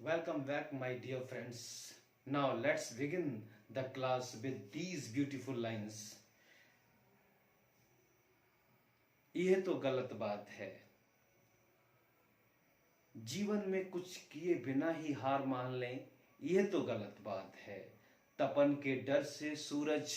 Welcome back, my dear friends. Now let's begin the class with these beautiful lines. यह तो गलत बात है, जीवन में कुछ किए बिना ही हार मान लें, यह तो गलत बात है। तपन के डर से सूरज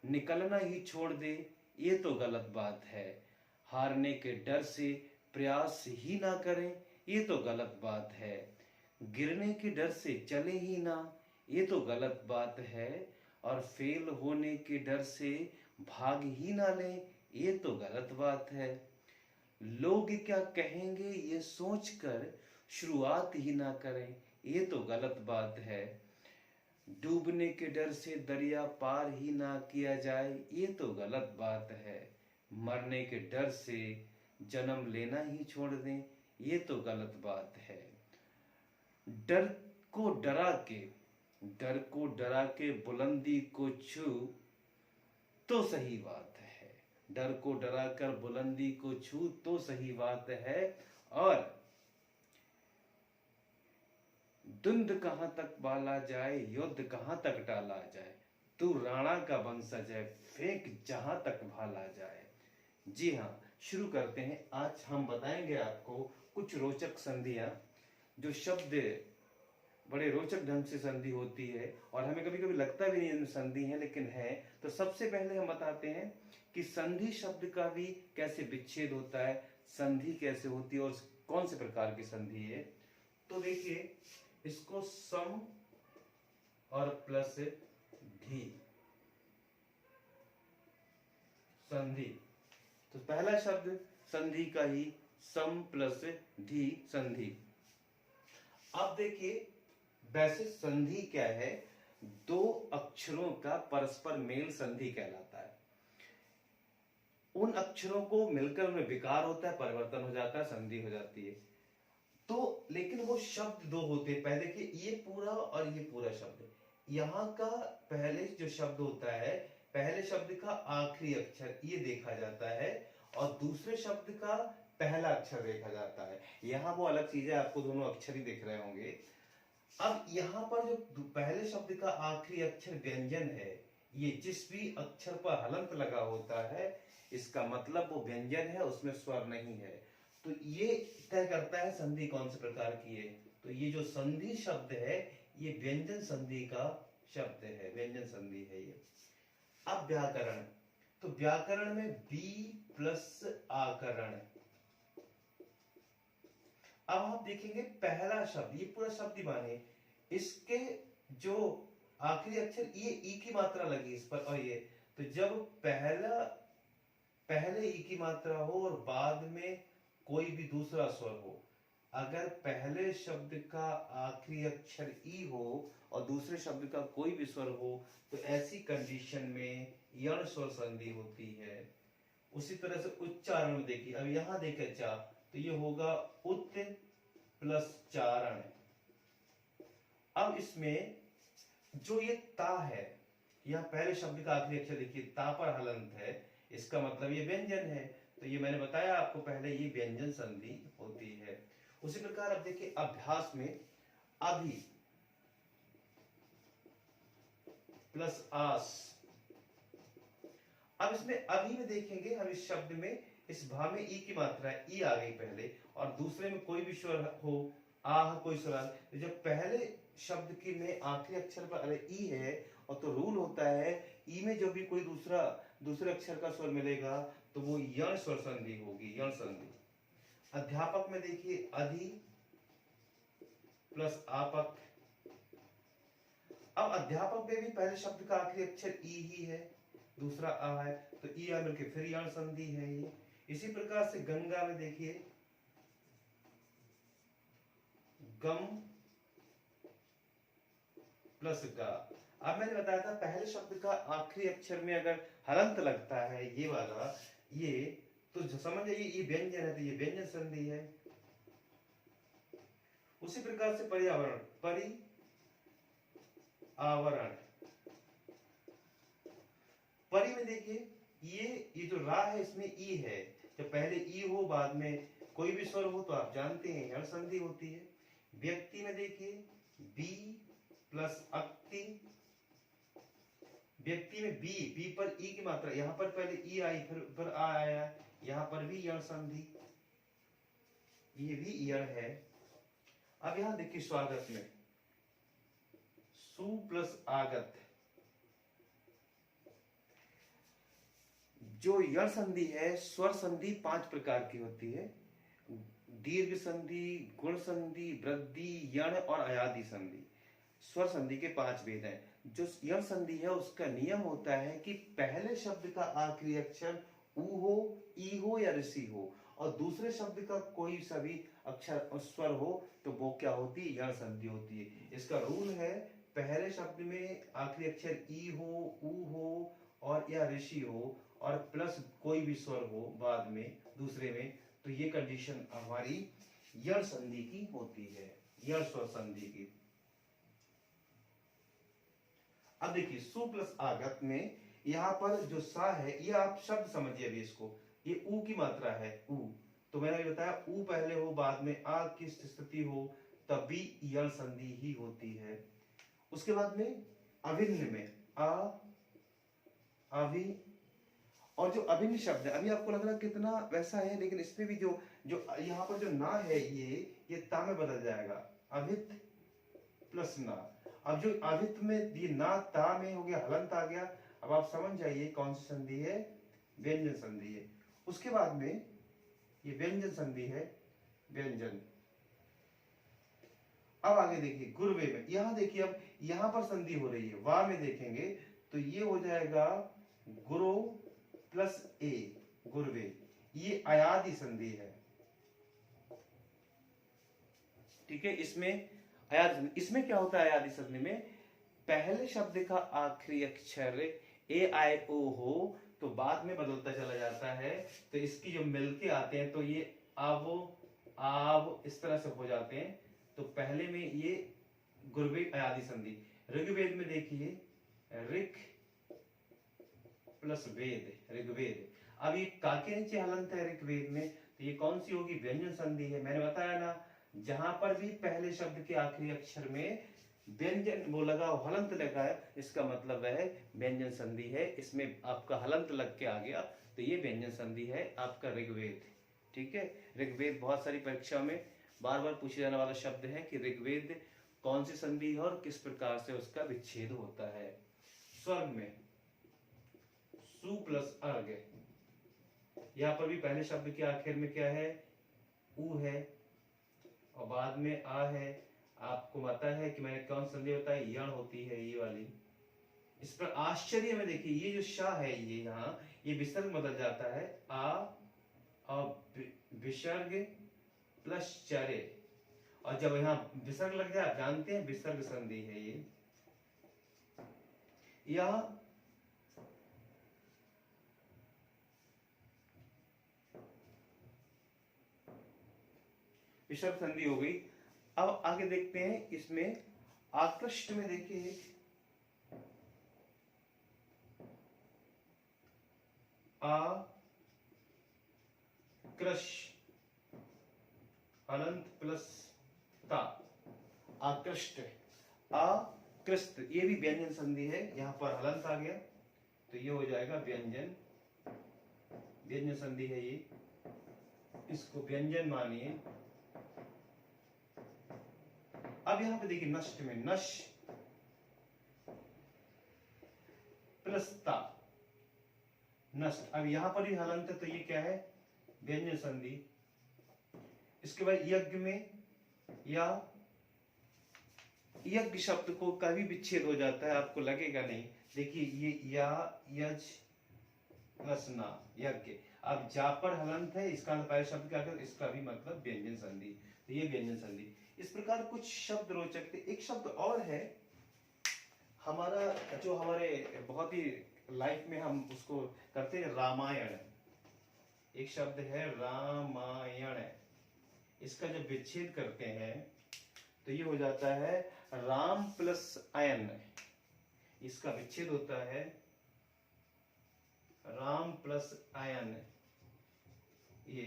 निकलना ही छोड़ दे, यह तो गलत बात है। हारने के डर से प्रयास ही ना करें, यह तो गलत बात है। गिरने के डर से चले ही ना, ये तो गलत बात है। और फेल होने के डर से भाग ही ना लें, ये तो गलत बात है। लोग क्या कहेंगे ये सोचकर शुरुआत ही ना करें, ये तो गलत बात है। डूबने के डर से दरिया पार ही ना किया जाए, ये तो गलत बात है। मरने के डर से जन्म लेना ही छोड़ दें, ये तो गलत बात है। डर को डरा के बुलंदी को छू तो सही बात है। डर को डरा कर बुलंदी को छू तो सही बात है। और धुंध कहां तक बाला जाए, युद्ध कहां तक टाला जाए, तू राणा का वंशज है, फेंक जहां तक भाला जाए। जी हाँ, शुरू करते हैं। आज हम बताएंगे आपको कुछ रोचक संधियां, जो शब्द बड़े रोचक ढंग से संधि होती है और हमें कभी कभी लगता भी नहीं संधि है, लेकिन है। तो सबसे पहले हम बताते हैं कि संधि शब्द का भी कैसे विच्छेद होता है, संधि कैसे होती है और कौन से प्रकार की संधि है। तो देखिए, इसको सम और प्लस धी संधि। तो पहला शब्द संधि का ही, सम प्लस धी संधि। अब देखिए, वैसे संधि क्या है? दो अक्षरों का परस्पर मेल संधि कहलाता है। उन अक्षरों को मिलकर उनमें विकार होता है, परिवर्तन हो जाता है, संधि हो जाती है। तो लेकिन वो शब्द दो होते हैं। पहले के ये पूरा और ये पूरा शब्द, यहां का पहले जो शब्द होता है, पहले शब्द का आखिरी अक्षर ये देखा जाता है और दूसरे शब्द का पहला अक्षर देखा जाता है। यहां वो अलग चीज है, आपको दोनों अक्षर ही दिख रहे होंगे। अब यहां पर जो पहले शब्द का आखिरी अक्षर व्यंजन है, ये जिस भी अक्षर पर हलंत लगा होता है, इसका मतलब वो व्यंजन है, उसमें स्वर नहीं है। तो ये तय करता है संधि कौन से प्रकार की है। तो ये जो संधि शब्द है, ये व्यंजन संधि का शब्द है, व्यंजन संधि है ये। अब व्याकरण, तो व्याकरण में बी प्लस आकरण। अब आप देखेंगे पहला शब्द, ये पूरा शब्द ही माने, इसके जो आखिरी अक्षर ये ई की मात्रा लगी इस पर, और ये तो जब पहले ई की मात्रा हो और बाद में कोई भी दूसरा स्वर हो, अगर पहले शब्द का आखिरी अक्षर ई हो और दूसरे शब्द का कोई भी स्वर हो, तो ऐसी कंडीशन में यण स्वर संधि होती है। उसी तरह से उच्चारण में देखिए, अब यहां देखे चा, तो ये होगा उत प्लस चारण। अब इसमें जो ये ता है, यह पहले शब्द का आखिरी अक्षर देखिए, ता पर हलंत है, इसका मतलब ये व्यंजन है। तो ये मैंने बताया आपको पहले, ये व्यंजन संधि होती है। उसी प्रकार अब देखिए अभ्यास में अभी प्लस आस। अब इसमें अभी में देखेंगे हम, इस शब्द में इस भा में ई की मात्रा है, ई आ गई पहले, और दूसरे में कोई भी स्वर हो, आह कोई स्वर, तो जब पहले शब्द की में आखिरी अक्षर पर अरे ई है, और तो रूल होता है ई में जो भी कोई दूसरे अक्षर का स्वर मिलेगा तो वो यण स्वर संधि होगी, यण संधि। अध्यापक में देखिए अधि प्लस आपक। अब अध्यापक में भी पहले शब्द का आखिरी अक्षर ई ही है, दूसरा आ है, तो ई आ मिलकर फिर यण संधि है ये। इसी प्रकार से गंगा में देखिए गम प्लस गा। अब मैंने बताया था पहले शब्द का आखिरी अक्षर में अगर हलंत लगता है, ये वाला, ये तो समझ जाइए ये व्यंजन है, तो ये व्यंजन संधि है। उसी प्रकार से पर्यावरण, परि आवरण। परि में देखिए ये जो रा है, इसमें ई है, जब पहले ई हो बाद में कोई भी स्वर हो तो आप जानते हैं यण संधि होती है। व्यक्ति में देखिए बी प्लस अक्ति, व्यक्ति में बी पर ई की मात्रा, यहां पर पहले ई आई फिर आ आया, यहां पर भी यण संधि, ये भी यण है। अब यहां देखिए स्वागत में सु प्लस आगत, जो यण संधि है, स्वर संधि 5 प्रकार की होती है, दीर्घ संधि, गुण संधि, वृद्धि, यण और अयादि संधि। स्वर संधि के 5 भेद हैं। जो यण संधि है उसका नियम होता है कि पहले शब्द का आखिरी अक्षर उ हो, ई हो या ऋषि हो, और दूसरे शब्द का कोई सभी अक्षर स्वर हो तो वो क्या होती है, यण संधि होती है। इसका रूल है पहले शब्द में आखिरी अक्षर ई हो, उ हो और या ऋषि हो और प्लस कोई भी स्वर हो बाद में दूसरे में, तो ये कंडीशन हमारी यण संधि की होती है, यण स्वर संधि की। अब देखिए सु प्लस आगत में यहां पर जो सा है, ये आप शब्द समझिए अभी इसको, ये ऊ की मात्रा है ऊ, तो मैंने बताया ऊ पहले हो बाद में आ की स्थिति हो तब भी यण संधि ही होती है। उसके बाद में अभिन्न में आ, अभि, और जो अभिन्न शब्द है, अभी आपको लग रहा है कितना वैसा है, लेकिन इसमें भी जो जो यहाँ पर जो ना है ये ता में बदल जाएगा, अभित प्लस ना। अब जो अभित में ये ना ता में हो गया, हलंत आ गया। अब आप समझ जाइए कौन सी संधि है, व्यंजन संधि है। उसके बाद में ये व्यंजन संधि है, व्यंजन। अब आगे देखिए गुरवे में, यहां देखिए अब यहां पर संधि हो रही है, वा में देखेंगे तो ये हो जाएगा गुरो प्लस ए, गुरवे, ये अयादि संधि है। ठीक है, इसमें अयादि, इसमें क्या होता है अयादि संधि में, पहले शब्द का आखिरी अक्षर ए आई ओ हो तो बाद में बदलता चला जाता है, तो इसकी जो मिलके आते हैं तो ये आवो आव इस तरह से हो जाते हैं। तो पहले में ये गुरवे अयादि संधि। ऋग्वेद में देखिए ऋक प्लस वेद, ऋग्वेद। अब ये का के नीचे हलंत है ऋग्वेद में, तो ये कौन सी होगी, व्यंजन संधि है। मैंने बताया ना, जहां पर भी पहले शब्द के आखिरी अक्षर में व्यंजन वो लगा, हलंत लगा है, इसका मतलब है व्यंजन संधि है। इसमें आपका हलंत लग के आ गया तो ये व्यंजन संधि है आपका ऋग्वेद। ठीक है, ऋग्वेद बहुत सारी परीक्षा में बार बार पूछे जाने वाला शब्द है कि ऋग्वेद कौन सी संधि है और किस प्रकार से उसका विच्छेद होता है। स्वर्ग में सु प्लस अर्घ, यहां पर भी पहले शब्द के आखिर में क्या है, उ है और बाद में आ है। आपको पता है कि मैंने कौन संधि होता है, यण होती है ये वाली। इस पर आश्चर्य में देखिए ये जो शा है ये यहाँ ये विसर्ग बदल जाता है, आ और विसर्ग प्लस चरे, और जब यहाँ विसर्ग लग जाए आप जानते हैं विसर्ग संधि है ये। यह विसर्ग संधि हो गई। अब आगे देखते हैं इसमें आकृष्ट में देखिए आ कृष अनंत प्लस ता, आकृष्ट, आकृष्ट, ये भी व्यंजन संधि है। यहां पर हलंत आ गया तो ये हो जाएगा व्यंजन, व्यंजन संधि है ये, इसको व्यंजन मानिए। अब यहां पे देखिए नष्ट में नश प्लस ता, नष्ट। अब यहां पर भी हलंत है तो ये क्या है, व्यंजन संधि। इसके बाद यज्ञ में या यज्ञ शब्द को कभी विच्छेद हो जाता है, आपको लगेगा नहीं। देखिए ये या यज प्लस ना, यज्ञ। अब जा पर हलंत है, इसका पहले शब्द क्या कर, इसका भी मतलब व्यंजन संधि, तो ये व्यंजन संधि। इस प्रकार कुछ शब्द रोचक थे। एक शब्द और है हमारा, जो हमारे बहुत ही लाइफ में हम उसको करते हैं, रामायण। एक शब्द है रामायण, इसका जब विच्छेद करते हैं तो ये हो जाता है राम प्लस अयन, इसका विच्छेद होता है राम प्लस अयन, ये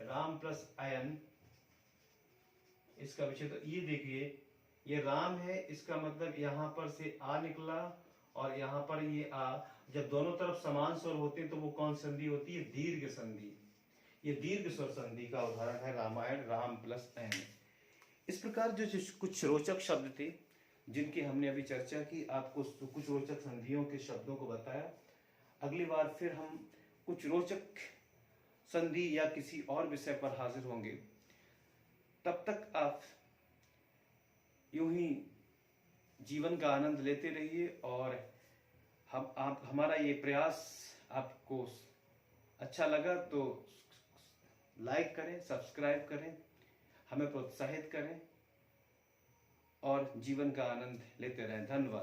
राम प्लस अयन इसका विच्छेद, तो ये देखिए ये राम है, इसका मतलब यहाँ पर से आ निकला और यहाँ पर ये आ, जब दोनों तरफ समान स्वर होते हैं तो वो कौन संधि होती है? दीर्घ संधि। ये दीर्घ स्वर संधि का उदाहरण है रामायण, राम प्लस एन। इस प्रकार जो कुछ रोचक शब्द थे जिनकी हमने अभी चर्चा की, आपको कुछ रोचक संधियों के शब्दों को बताया। अगली बार फिर हम कुछ रोचक संधि या किसी और विषय पर हाजिर होंगे। तब तक आप यूं ही जीवन का आनंद लेते रहिए और आप हमारा ये प्रयास आपको अच्छा लगा तो लाइक करें, सब्सक्राइब करें, हमें प्रोत्साहित करें और जीवन का आनंद लेते रहें। धन्यवाद।